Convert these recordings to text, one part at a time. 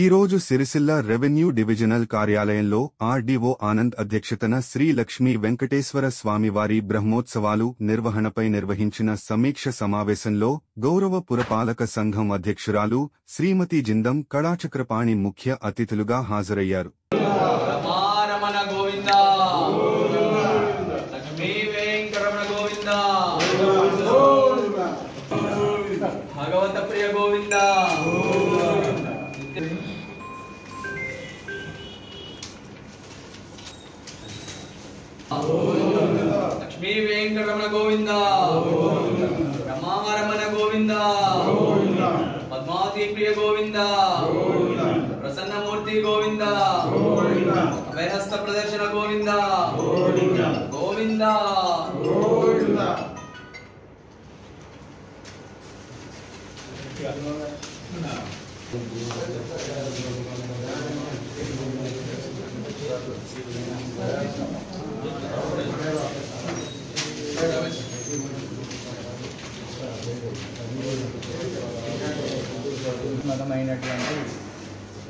ఈ రోజు Sircilla revenue divisional కార్యాలయంలో ఆర్డీఓ ఆనంద్ అధ్యక్షతన శ్రీ లక్ష్మీ వెంకటేశ్వర స్వామివారి బ్రహ్మోత్సవాలు నిర్వహణపై నిర్వహించిన సమీక్ష సమావేశంలో గౌరవ పురపాలక సంఘం అధ్యక్షురాలు శ్రీమతి జిందం కళాచక్రపాణి ముఖ్య అతిథులుగా హాజరయ్యారు. భగవంత ప్రియ గోవింద లక్ష్మీ వెంకటరమణ గోవింద రమారమణ గోవింద పద్మావతి ప్రియ గోవింద ప్రసన్నమూర్తి గోవింద అభయహస్త ప్రదర్శన గోవింద గోవింద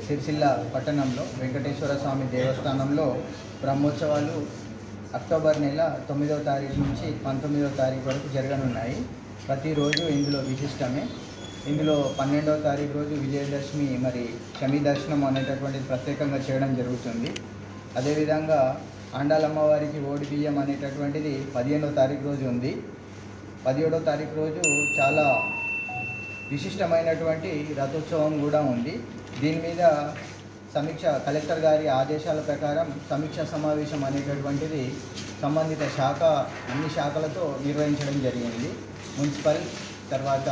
సిరిసిల్ల పట్టణంలో వెంకటేశ్వర స్వామి దేవస్థానంలో బ్రహ్మోత్సవాలు అక్టోబర్ నెల 9వ తారీఖు నుంచి 19వ తారీఖు వరకు జరగనున్నాయి. ప్రతిరోజు ఇందులో విశిష్టమే. ఇందులో 12వ తారీఖు రోజు విజయదశమి శమీ దర్శనం అనేటటువంటిది ప్రత్యేకంగా చేయడం జరుగుతుంది. అదేవిధంగా ఆండాలమ్మవారికి ఓడి బియ్యం అనేటటువంటిది 15వ తారీఖు రోజు ఉంది. 17వ తారీఖు రోజు చాలా విశిష్టమైనటువంటి రథోత్సవం కూడా ఉంది. దీని మీద కలెక్టర్ గారి ఆదేశాల ప్రకారం సమీక్ష సమావేశం అనేటటువంటిది సంబంధిత అన్ని శాఖలతో నిర్వహించడం జరిగింది. మున్సిపల్, తర్వాత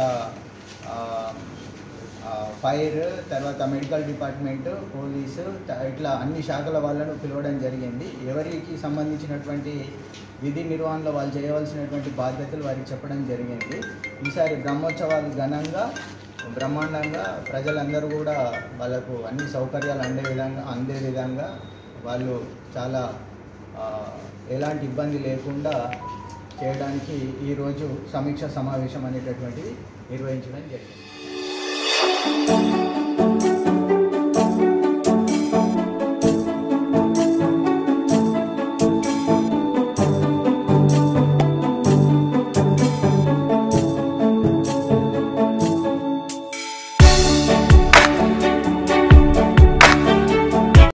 ఫైర్, తర్వాత మెడికల్ డిపార్ట్మెంట్, పోలీసు, ఇట్లా అన్ని శాఖల వాళ్ళను పిలవడం జరిగింది. ఎవరికి సంబంధించినటువంటి విధి నిర్వహణలో వాళ్ళు చేయవలసినటువంటి బాధ్యతలు వారికి చెప్పడం జరిగింది. ఈసారి బ్రహ్మోత్సవాలు ఘనంగా బ్రహ్మాండంగా ప్రజలందరూ కూడా వాళ్ళకు అన్ని సౌకర్యాలు అందే విధంగా వాళ్ళు చాలా ఎలాంటి ఇబ్బంది లేకుండా చేయడానికి ఈరోజు సమీక్ష సమావేశం అనేటటువంటిది నిర్వహించడం జరిగింది.